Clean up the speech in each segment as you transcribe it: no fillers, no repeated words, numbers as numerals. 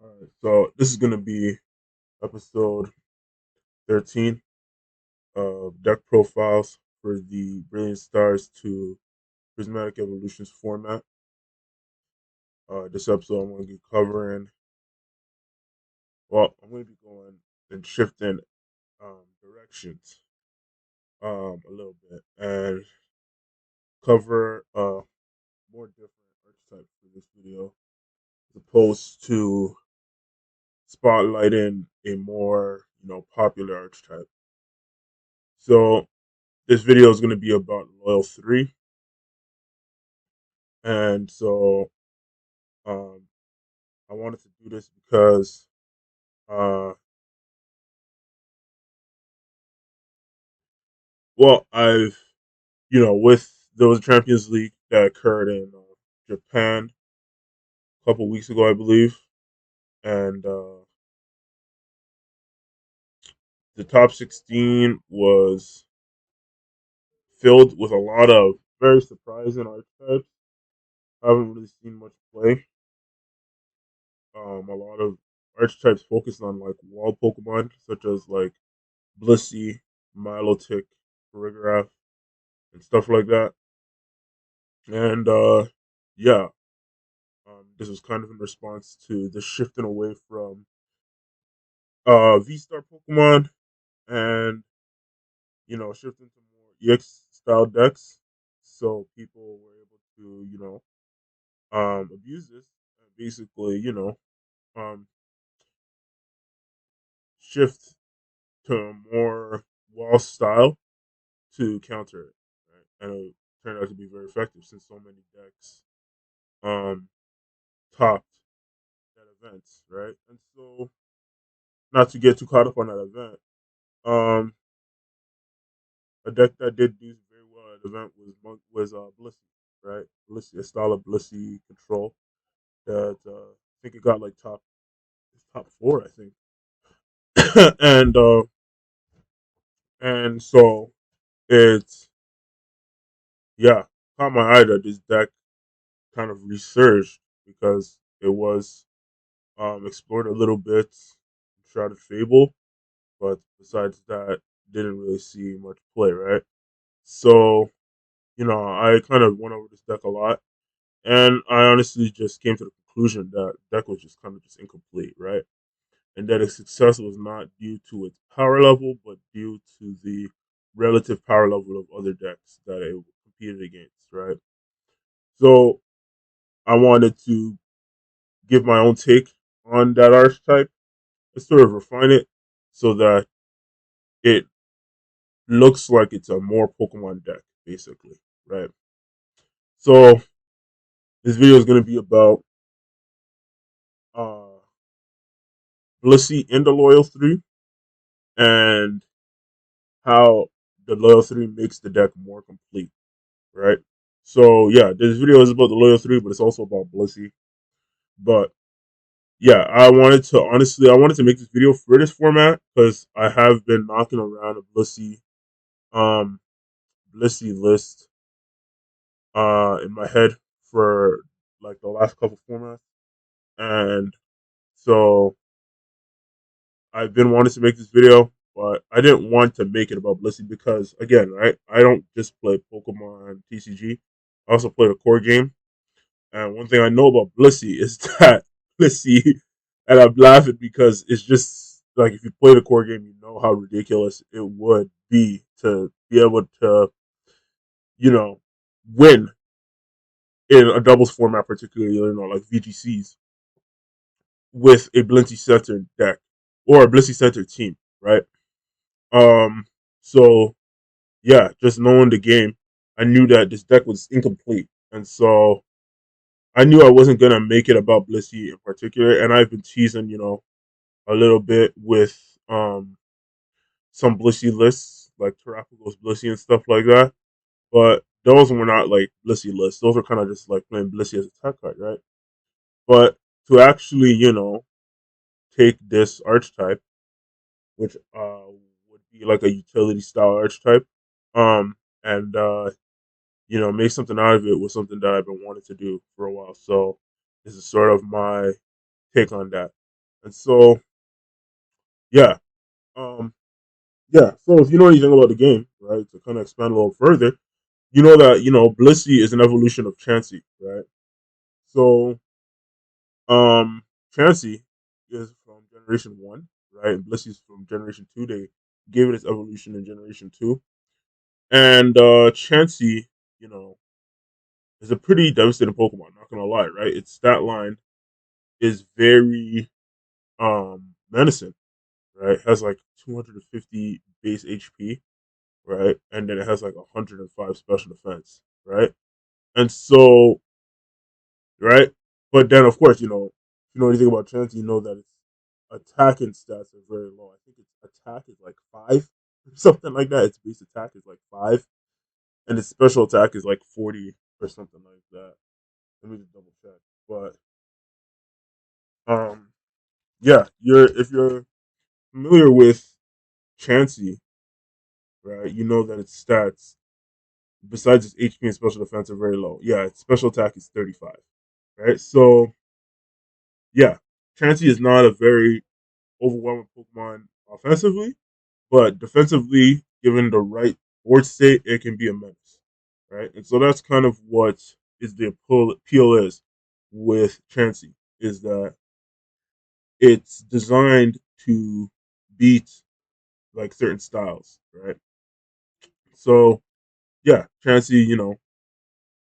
All right, so this is going to be episode 13 of deck profiles for the Brilliant Stars to Prismatic Evolutions format. This episode, I'm going to be covering, I'm going to be going and shifting directions a little bit and cover more different archetypes for this video as opposed to spotlighting a more popular archetype. So this video is going to be about Loyal 3. And so um, I wanted to do this because, uh, I've, with there was a Champions League that occurred in Japan a couple weeks ago, I believe. And the top 16 was filled with a lot of very surprising archetypes. I haven't really seen much play. A lot of archetypes focused on like wall Pokemon, such as like Blissey, Milotic, Choreograph, and stuff like that. And yeah, this was kind of in response to the shifting away from V Star Pokemon and shifting to more EX style decks. So people were able to abuse this and basically um, shift to a more wall style to counter it, right? And it turned out to be very effective since so many decks um, topped that event, right? And so, not to get too caught up on that event, um, a deck that did do very well at the event was Blissey, right? Blissey, a style of Blissey control that I think it got like top four, I think, and so it's yeah caught my eye that this deck kind of resurged because it was explored a little bit in Shrouded Fable, but besides that, didn't really see much play, right? So, I kind of went over this deck a lot, and I honestly just came to the conclusion that deck was just kind of just incomplete, right? And that its success was not due to its power level, but due to the relative power level of other decks that it competed against, right? So I wanted to give my own take on that archetype and sort of refine it so that it looks like it's a more Pokemon deck, basically, right? So this video is going to be about uh, Blissey in the Loyal 3 and how the Loyal 3 makes the deck more complete, right? So yeah, this video is about the Loyal 3, but it's also about Blissey. But yeah, I wanted to make this video for this format because I have been knocking around a um Blissey list in my head for like the last couple formats. And so I've been wanting to make this video, but I didn't want to make it about Blissey because, again, right, I don't just play Pokemon TCG. I also play the core game. And one thing I know about Blissey is that Blissey, and I'm laughing because it's just like if you play the core game, you know how ridiculous it would be to be able to, you know, win in a doubles format, particularly, like VGCs with a Blissey centered deck or a Blissey centered team, right? Um, so yeah, just knowing the game, I knew that this deck was incomplete, and so I knew I wasn't gonna make it about Blissey in particular. And I've been teasing, a little bit with some Blissey lists like Terraform's Blissey and stuff like that, but those were not like Blissey lists. Those were kind of just like playing Blissey as a tech card, right? But to actually, take this archetype, which would be like a utility style archetype, and make something out of it was something that I've been wanting to do for a while. So this is sort of my take on that. And so yeah, um, yeah. So if you know anything about the game, right, to kind of expand a little further, you know that Blissey is an evolution of Chansey, right? So Chansey is from Generation One, right, and Blissey's from Generation Two. They gave it its evolution in Generation Two, and Chansey, you know, is a pretty devastating Pokemon. Not gonna lie, right? Its stat line is very menacing, right? It has like 250 base HP, right? And then it has like 105 special defense, right? And so, right? But then, of course, if you know anything about Chansey, you know that its attacking stats are very low. I think its attack is like 5 or something like that. Its base attack is like 5, and its special attack is like 40 or something like that. Let me just double check. But um, yeah, if you're familiar with Chansey, right, you know that its stats, besides its HP and special defense, are very low. Yeah, its special attack is 35, right? So yeah, Chansey is not a very overwhelming Pokemon offensively, but defensively, given the right board state, it can be a menace, right? And so that's kind of what is the appeal is with Chansey, is that it's designed to beat like certain styles, right? So yeah, Chansey,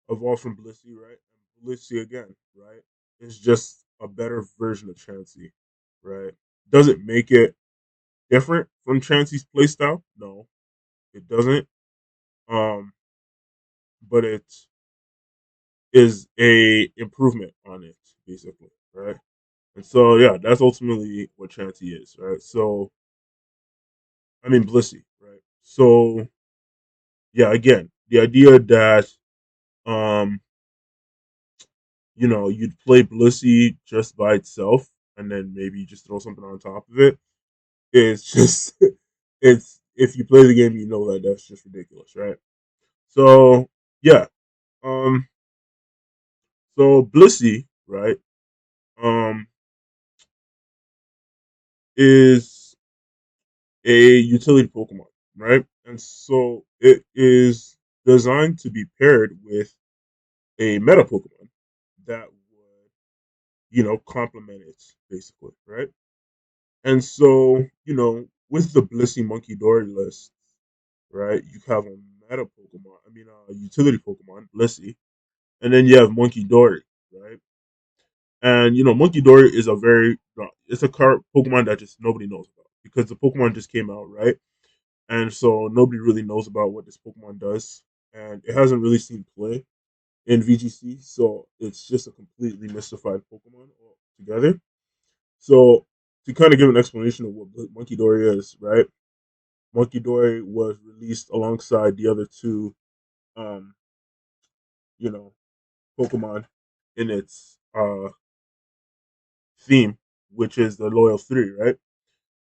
evolved from Blissey, right? And Blissey again, right? Is just a better version of Chansey, right? Doesn't make it different from Chansey's playstyle. No, it doesn't. Um, but it is a improvement on it, basically, right? And so yeah, that's ultimately what Chansey is, right? So I mean Blissey, right? So yeah, again, the idea that um, you'd play Blissey just by itself and then maybe just throw something on top of it, it's just it's if you play the game, you know that that's just ridiculous, right? So yeah, um, so Blissey, right, um, is a utility Pokemon, right, and so it is designed to be paired with a meta Pokemon that would complement it basically, right? And so with the Blissey Monkey Dory list, right, you have a meta Pokemon, I mean a utility Pokemon, Blissey, and then you have Monkey Dory, right? And Monkey Dory is a very it's a card Pokemon that just nobody knows about because the Pokemon just came out, right? And so nobody really knows about what this Pokemon does, and it hasn't really seen play in VGC, so it's just a completely mystified Pokemon altogether. So to kind of give an explanation of what Monkey Dory is, right? Monkey Dory was released alongside the other two, um, you know, Pokemon in its theme, which is the Loyal Three, right?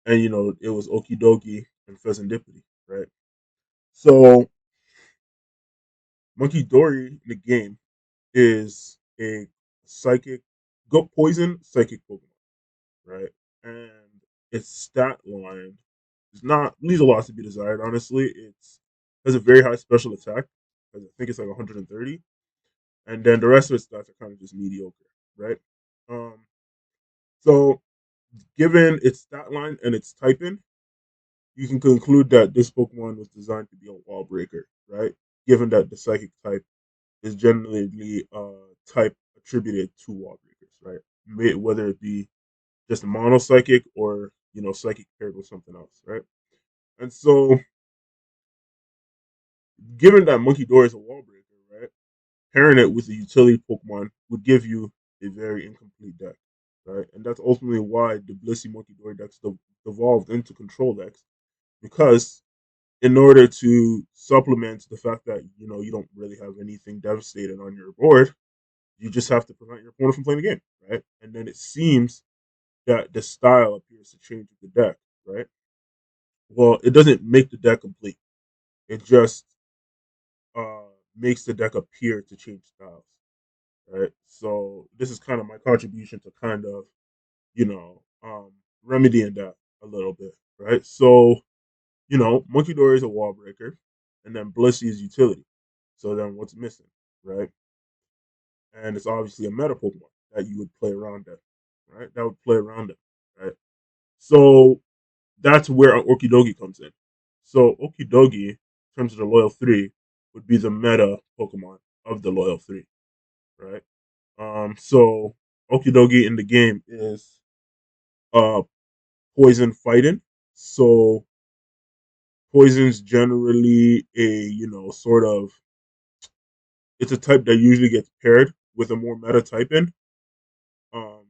And it was Okidogi and Fezandipiti, right? So Monkey Dory in the game is a psychic, go poison psychic Pokemon, right? And its stat line is not leaves a lot to be desired. Honestly, it's has a very high special attack. I think it's like 130, and then the rest of its stats are kind of just mediocre, right? Um, so given its stat line and its typing, you can conclude that this Pokemon was designed to be a wall breaker, right? Given that the psychic type is generally type attributed to wall breakers, right? Whether it be just a mono psychic or psychic paired with something else, right? And so, given that Monkey Door is a wall breaker, right, pairing it with a utility Pokemon would give you a very incomplete deck, right? And that's ultimately why the Blissey Monkey Door decks evolved into control decks because in order to supplement the fact that you don't really have anything devastating on your board, you just have to prevent your opponent from playing the game, right? And then it seems that the style appears to change with the deck, right? Well, it doesn't make the deck complete. It just uh, makes the deck appear to change styles, right? So this is kind of my contribution to kind of um, remedying that a little bit, right? So Monkey Door is a wall breaker, and then Blissey is utility. So then what's missing, right? And it's obviously a meta Pokemon that you would play around them, right? That would play around them, right? So that's where Okidogi comes in. So Okidogi, in terms of the Loyal Three, would be the meta Pokemon of the Loyal Three, right? So Okidogi in the game is uh poison fighting. So poison's generally a sort of, it's a type that usually gets paired with a more meta type in. Um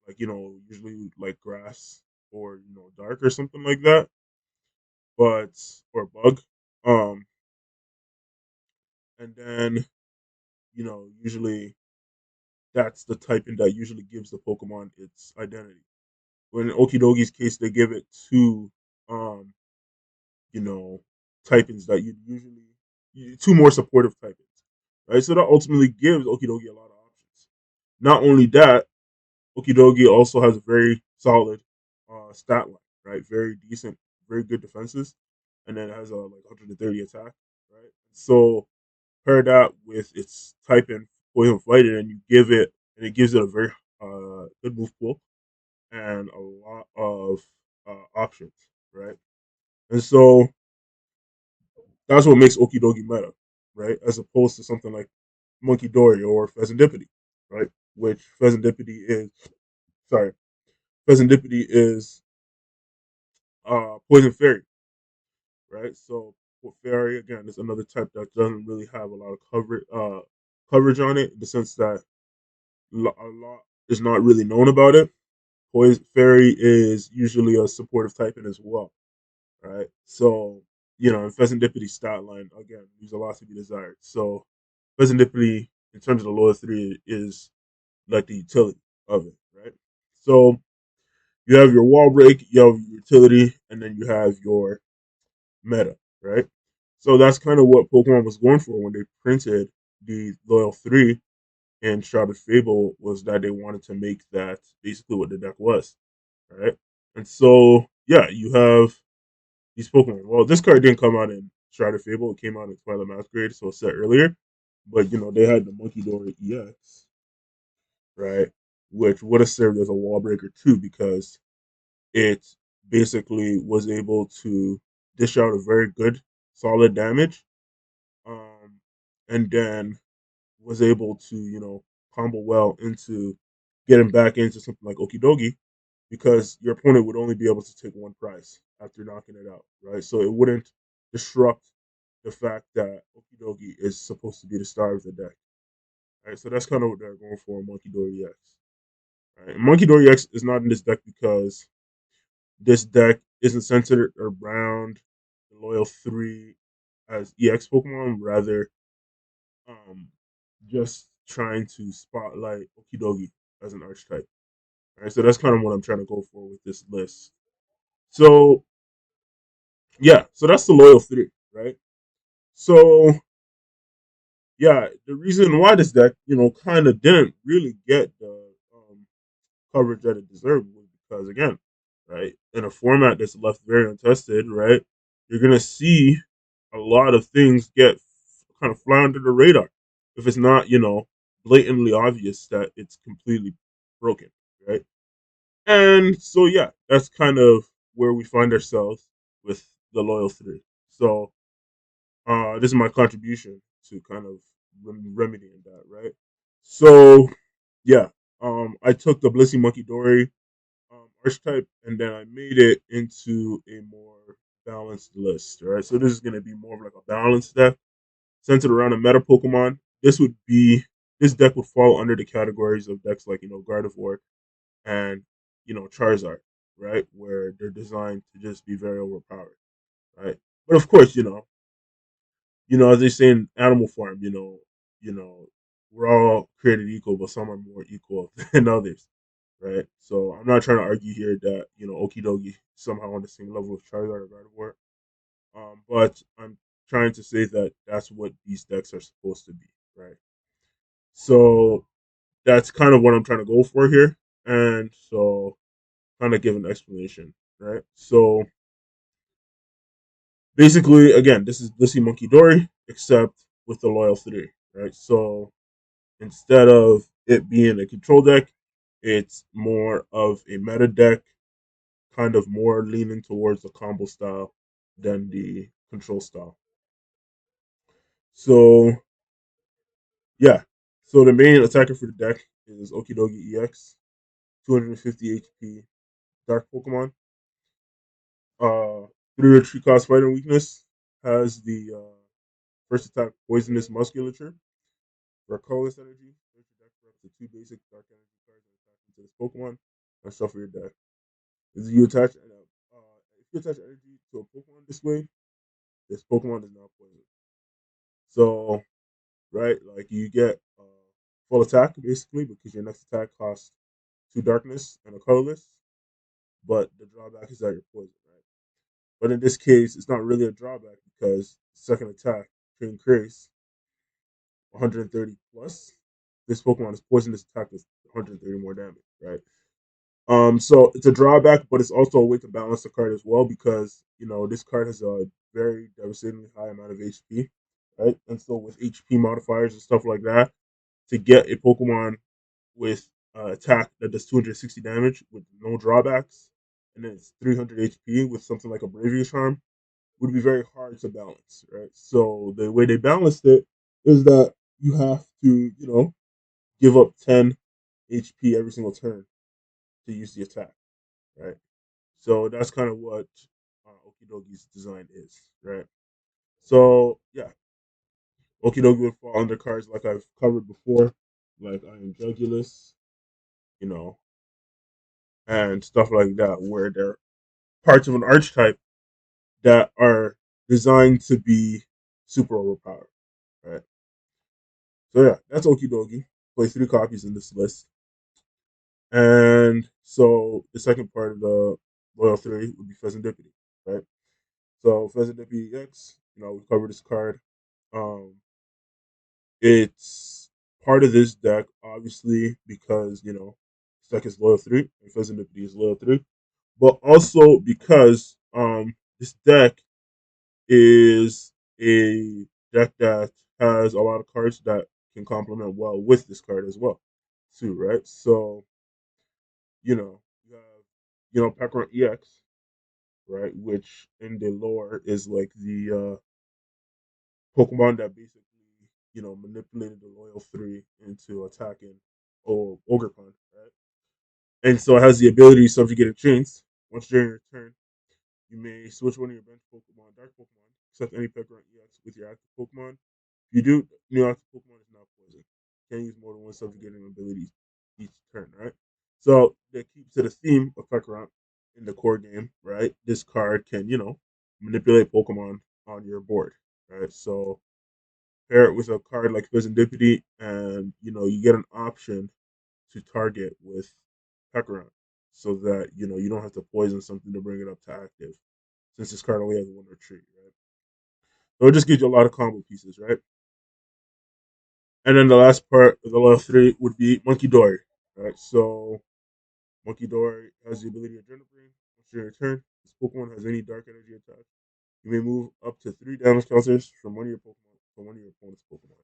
like usually like grass or dark or something like that, but or bug. Um and then usually that's the typing that usually gives the Pokemon its identity. But in Okidogi's case, they give it two, um, you know, typings that you usually two more supportive typings, right? So that ultimately gives Okidogi a lot of options. Not only that, Okidogi also has a very solid stat line, right? Very decent, very good defenses, and then it has a like 130 attack, right? So pair that with its type in poison fighting, and it gives it a very good move pool and a lot of options, right? And so that's what makes Okidogi meta, right? As opposed to something like Monkey Dory or Fezandipiti, right? Which sorry, Fezandipiti is Poison Fairy, right? So for Fairy, again, is another type that doesn't really have a lot of coverage on it, in the sense that a lot is not really known about it. Poison Fairy is usually a supportive typing as well, right? So, in Fezandipiti's stat line, again, leaves a lot to be desired. So, Fezandipiti, in terms of the lower three, is like the utility of it, right? So, you have your wall break, you have your utility, and then you have your meta, right? So, that's kind of what Pokemon was going for when they printed the Loyal 3 in Shrouded Fable, was that they wanted to make that basically what the deck was, right? And so, yeah, you have these Pokemon. Well, this card didn't come out in Shrouded Fable. It came out in Twilight Masquerade, so it's set earlier. But they had the Monkey Dory EX, right? Which would have served as a wall breaker too, because it basically was able to dish out a very good, solid damage, um, and then was able to combo well into getting back into something like Okidogi, because your opponent would only be able to take one prize after knocking it out, right? So it wouldn't disrupt the fact that Okidogi is supposed to be the star of the deck, right? So that's kind of what they're going for in Monkey Dory X. Right? And Monkey Dory X is not in this deck because this deck isn't centered around the Loyal 3 as EX Pokemon, rather um, just trying to spotlight Okidogi as an archetype. Right? So that's kind of what I'm trying to go for with this list. So yeah, so that's the Loyal 3, right? So yeah, the reason why this deck, kind of didn't really get the coverage that it deserved was because, again, right, in a format that's left very untested, right, you're gonna see a lot of things get kind of fly under the radar if it's not, blatantly obvious that it's completely broken, right? And so yeah, that's kind of where we find ourselves with the Loyal 3. So this is my contribution to kind of remedying that, right? So yeah, I took the Blissey Monkey Dory archetype, and then I made it into a more balanced list, right? So this is going to be more of like a balanced deck centered around a meta Pokemon. This deck would fall under the categories of decks like Gardevoir and Charizard, right? Where they're designed to just be very overpowered, right? But of course, as they say in Animal Farm, we're all created equal, but some are more equal than others, right? So I'm not trying to argue here that Okidogi somehow on the same level of Charizard or Gardevoir, but I'm trying to say that that's what these decks are supposed to be, right? So that's kind of what I'm trying to go for here, and so kind of give an explanation, right? So basically, again, this is Blissey Monkey Dory, except with the Loyal 3, right? So instead of it being a control deck, it's more of a meta deck, kind of more leaning towards the combo style than the control style. So yeah, so the main attacker for the deck is Okidogi EX, 250 HP, Dark Pokemon. Uh, 3 cost fighting weakness, has the first attack Poisonous Musculature. For colorless energy, search your deck for up to 2 basic dark energy cards and attach them to this Pokemon and shuffle your deck. If you attach if you attach energy to a Pokemon this way, this Pokemon is now poison. So right, like you get full attack basically because your next attack costs 2 darkness and a colorless, but the drawback is that you're poisoned, right? But in this case, it's not really a drawback because second attack, Chain-Crazed, 130 plus. This Pokemon is poisonous attack with 130 more damage, right? So it's a drawback, but it's also a way to balance the card as well because this card has a very devastatingly high amount of HP, right? And so with HP modifiers and stuff like that, to get a Pokemon with attack that does 260 damage with no drawbacks, and then it's 300 HP with something like a Braviary Charm would be very hard to balance, right? So the way they balanced it is that you have to, give up 10 HP every single turn to use the attack, right? So that's kind of what Okidogi's design is, right? So yeah, Okidogi would fall under cards like I've covered before, like I am Jugulus, you know, and stuff like that, where they're parts of an archetype that are designed to be super overpowered, right? So yeah, that's Okidogi. Play 3 copies in this list. And so the second part of the Loyal 3 would be Fezandipiti, right? So Fezandipiti X, we covered this card. Um, it's part of this deck, obviously, because, this deck is Loyal 3 and Fezandipiti is Loyal 3. But also because this deck is a deck that has a lot of cards that can complement well with this card as well, too, right? So you have Pekron EX, right, which in the lore is like the Pokemon that basically manipulated the Loyal 3 into attacking or Ogerpon, right? And so it has the ability to subjugate a chains. Once during your turn, you may switch one of your bench Pokemon, Dark Pokemon, except any Pekron EX with your active Pokemon. If you do, new active Pokemon is now poison. You can't use more than one subjugating ability each turn, right? So that keeps to the theme of Pekron in the core game, right? This card can, manipulate Pokemon on your board, right? So pair it with a card like Fezandipiti, and you get an option to target with Pekron, so that you don't have to poison something to bring it up to active, since this card only has one retreat, right? So it just gives you a lot of combo pieces, right? And then the last part of the last 3 would be Monkey Dory, right? So Monkey Dory has the ability to Adrenaline Brain. Once your turn, this Pokemon has any dark energy attached. You may move up to 3 damage counters from one of your Pokemon to one of your opponent's Pokemon,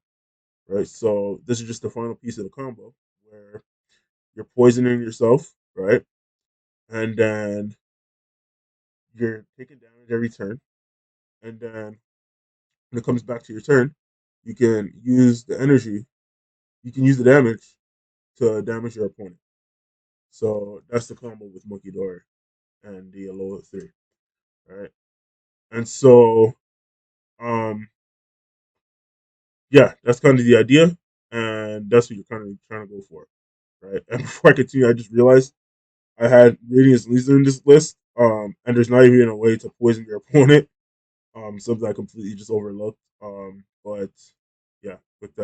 right? So this is just the final piece of the combo where you're poisoning yourself, right? And then you're taking damage every turn. And then when it comes back to your turn, you can use the energy, you can use the damage to damage your opponent. So that's the combo with Monkey Dory and the Alola 3, right? And so, um, yeah, that's kind of the idea, and that's what you're kind of trying to go for, right? And before I continue, I just realized I had Radiance Laser in this list, and there's not even a way to poison your opponent, something I completely just overlooked. But yeah, fix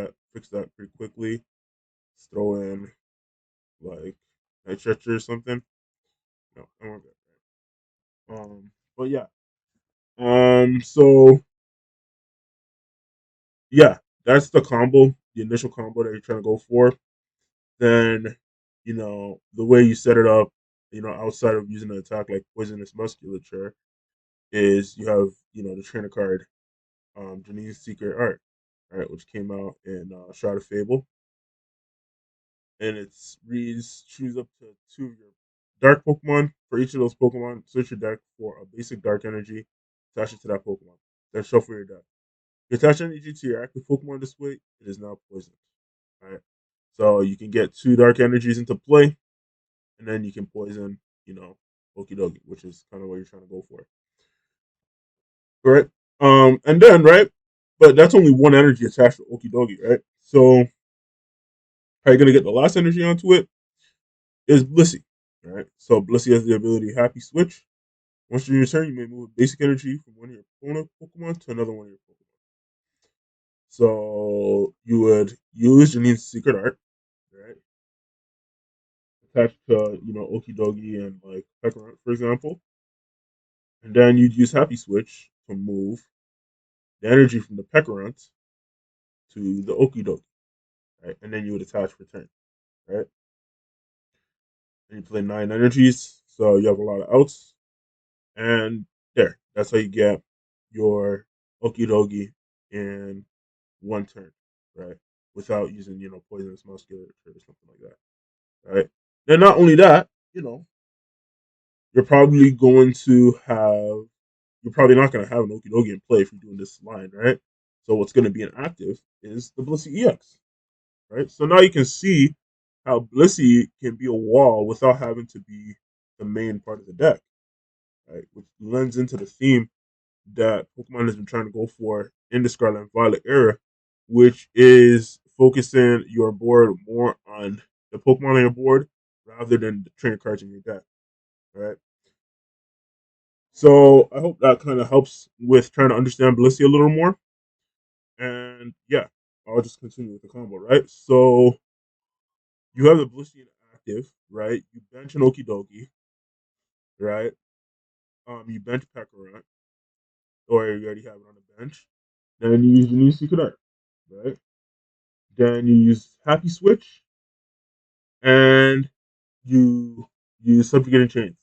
that pretty quickly. Let's throw in like Night Stretcher or something. No, and we're good. But yeah, so yeah, that's the combo, the initial combo that you're trying to go for. Then, the way you set it up. outside of using an attack like poisonous musculature, is you have the trainer card, Janine's Secret Art, right, which came out in Shrouded Fable, and it's reads choose up to two of your dark Pokemon. For each of those Pokemon, search your deck for a basic dark energy, attach it to that Pokemon. Then shuffle your deck. You attach energy to your active Pokemon this way, it is now poisoned. Right? So you can get two dark energies into play, and then you can poison, Okidogi, which is kind of what you're trying to go for. Right? And then, right? But that's only one energy attached to Okidogi, right? So how you gonna get the last energy onto it is Blissey. Right? So Blissey has the ability Happy Switch. Once during your turn, you may move basic energy from one of your opponent Pokemon to another one of your Pokemon. So you would use Janine's Secret Art, right? Attached to, Okidogi and like Peppermint, for example. And then you'd use Happy Switch to move the energy from the Peckerant to the Okidogi, right? And then you would attach return, right? And you play 9 energies, so you have a lot of outs. And there, that's how you get your Okidogi in one turn, right? Without using, poisonous musculature or something like that, right? Then not only that, you're probably going to have you're probably not going to have an Okidogi in play if you're doing this line, right? So what's going to be inactive is the Blissey EX, right? So now you can see how Blissey can be a wall without having to be the main part of the deck, right? Which lends into the theme that Pokemon has been trying to go for in the Scarlet and Violet era, which is focusing your board more on the Pokemon on your board rather than the trainer cards in your deck, right? So I hope that kind of helps with trying to understand Blissey a little more. And yeah, I'll just continue with the combo, right? So you have the Blissey active, right? You bench an Okidogi, right? You bench Pekka, or you already have it on the bench. Then you use the new Secret Art, right? Then you use Happy Switch, and you use Subjugating Chains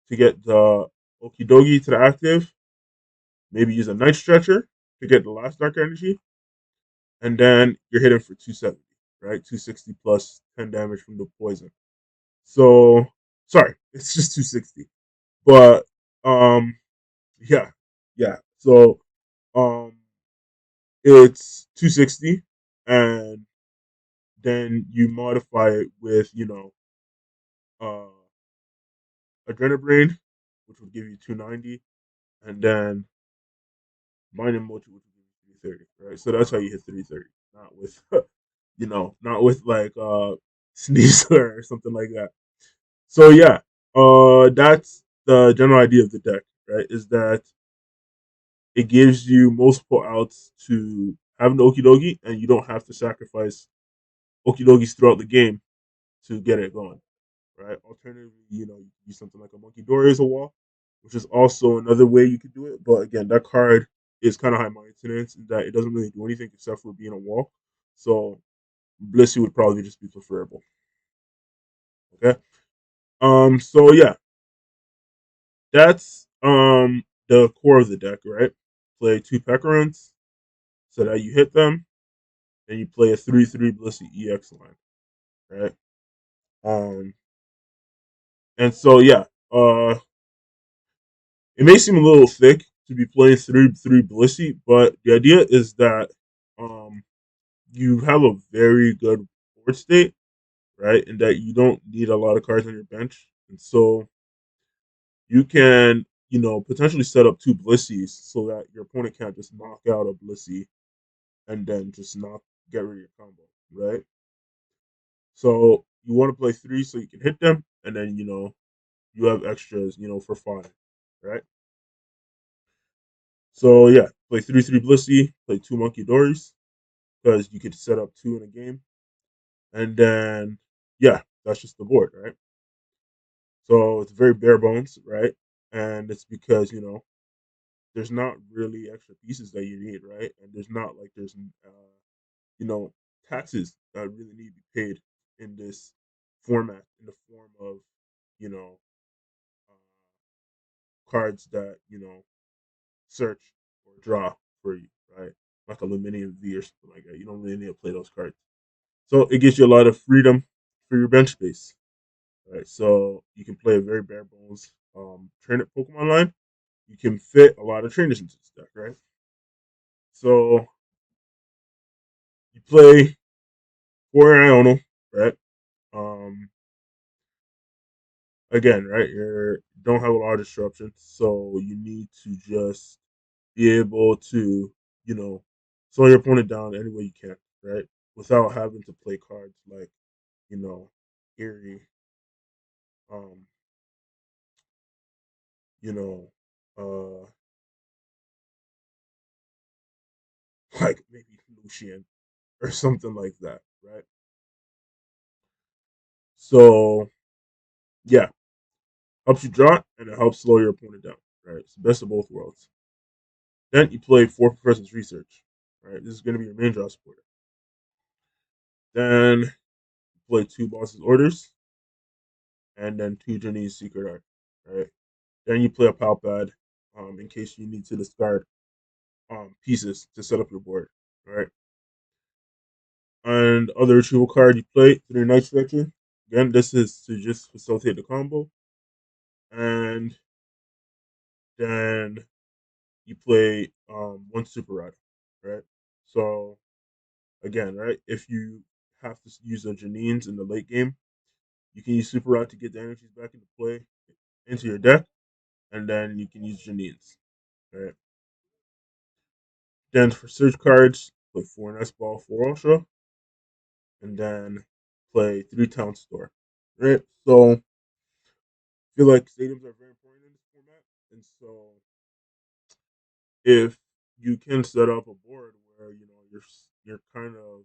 to get the Okidogi to the active. Maybe use a Night Stretcher to get the last Dark Energy, and then you're hitting for 270, right? 260 plus 10 damage from the poison. So sorry, it's just 260. But yeah, yeah. So um it's 260, and then you modify it with, uh Adrenabrain, which would give you 290, and then Mind Mochi, which would give you 330, right? So that's how you hit 330, not with not with like Sneasler or something like that. So yeah, that's the general idea of the deck, right? Is that it gives you multiple outs to have an Okidogi, and you don't have to sacrifice Okidogis throughout the game to get it going, right? Alternatively, you can use something like a Monkey Dory as a wall, which is also another way you could do it. But again, that card is kind of high maintenance in that it doesn't really do anything except for being a wall. So Blissey would probably just be preferable. Okay. So yeah, that's the core of the deck, right? Play two Peckerons so that you hit them, then you play a 3/3 Blissey EX line, right? Um and so yeah, it may seem a little thick to be playing 3/3 Blissey, but the idea is that um you have a very good board state, right? And that you don't need a lot of cards on your bench. And so you can, potentially set up two Blisseys so that your opponent can't just knock out a Blissey and then just not get rid of your combo, right? So you want to play three so you can hit them, and then you have extras, for five, right? So yeah, play 3/3 Blissey, play two Monkey Dories because you could set up two in a game, and then yeah, that's just the board, right? So it's very bare bones, right? And it's because there's not really extra pieces that you need, right? And there's not like there's you know taxes that really need to be paid in this format in the form of you know, cards that search or draw for you, right? Like Aluminium V or something like that. You don't really need to play those cards. So it gives you a lot of freedom for your bench space, right? So you can play a very bare bones trainer Pokemon line. You can fit a lot of trainers into this deck, right? So you play for Iono, right? Um, Again, right? You don't have a lot of disruptions, so you need to just be able to, you know, slow your opponent down any way you can, right? Without having to play cards like, you know, Eerie, um, you know, uh, like maybe Lucian or something like that, right? So yeah, helps you draw and it helps slow your opponent down, right? It's the best of both worlds. Then you play four Professor's Research, right? This is going to be your main draw supporter. Then you play two Boss's Orders and then two Journey's Secret Art, right? Then you play a Palpad in case you need to discard pieces to set up your board, right? And other retrieval card you play through your Night Stretcher. Again, this is to just facilitate the combo. And then you play one Super Rod, right? So again, right, if you have to use a Janines in the late game, you can use Super Rod to get the energies back into play into your deck, and then you can use Janines, right? Then for search cards, play four Nest Ball, four Ultra, and then play three Town Store, right? So I feel like stadiums are very important in this format, and so if you can set up a board where you're kind of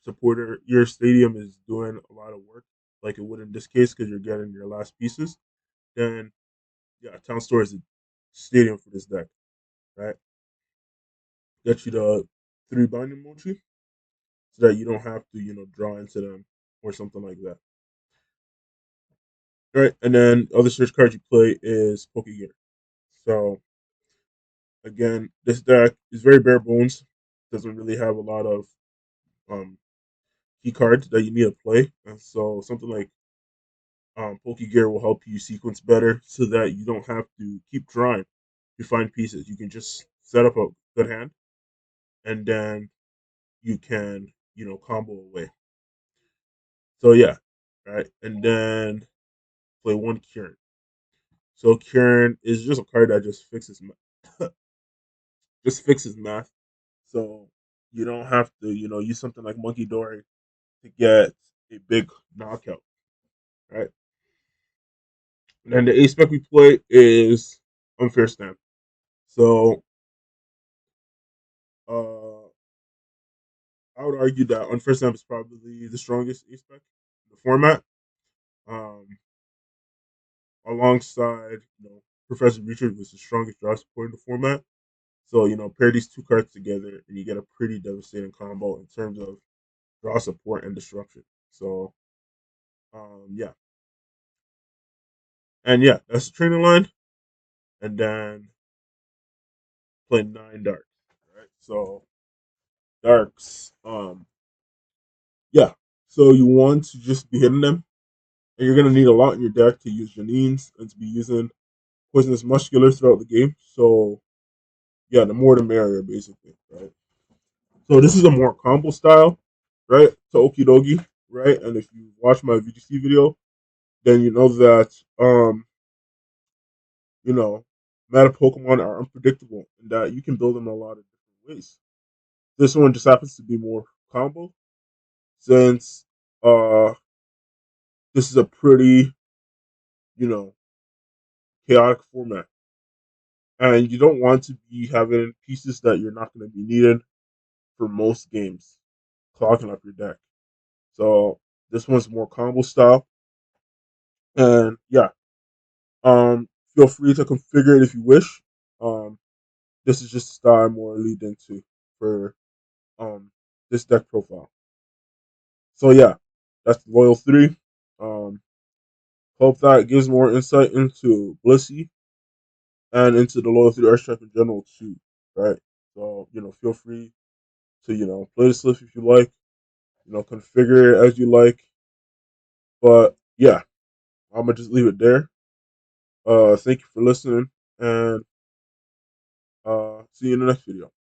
supporter, your stadium is doing a lot of work, like it would in this case, because you're getting your last pieces, then yeah, Town Store is a stadium for this deck, right? Get you the three binding mochi so that you don't have to, draw into them or something like that. Right, and then other search card you play is Pokegear. So again, this deck is very bare bones. Doesn't really have a lot of um, key cards that you need to play, and so something like Pokegear will help you sequence better, so that you don't have to keep trying to find pieces. You can just set up a good hand, and then you can combo away. So yeah, right, and then play one Kieran. So Kieran is just a card that just fixes math. So you don't have to, use something like Monkey Dory to get a big knockout, right? And then the A spec we play is Unfair Stamp. So uh, I would argue that Unfair Stamp is probably the strongest A spec in the format, um, alongside Professor Richard was the strongest draw support in the format. So pair these two cards together and you get a pretty devastating combo in terms of draw support and destruction. So yeah, and yeah, that's the training line. And then play nine darks. Right. So darks. Yeah. So you want to just be hitting them, and you're gonna need a lot in your deck to use Janines and to be using poisonous muscular throughout the game. So yeah, the more the merrier, basically. Right. So this is a more combo style, right? To Okidogi, right? And if you watch my VGC video, then you know that you know, meta Pokemon are unpredictable and that you can build them in a lot of different ways. This one just happens to be more combo since this is a pretty, you know, chaotic format. And you don't want to be having pieces that you're not going to be needing for most games, clogging up your deck. So this one's more combo style. And yeah, feel free to configure it if you wish. Um, this is just a style I'm more lead into for this deck profile. So yeah, that's the Loyal 3. Um, Hope that gives more insight into Blissey and into the loyal 3 archetype in general too, right? So, feel free to, play this list if you like, configure it as you like. But yeah, I'm gonna just leave it there. Thank you for listening, and see you in the next video.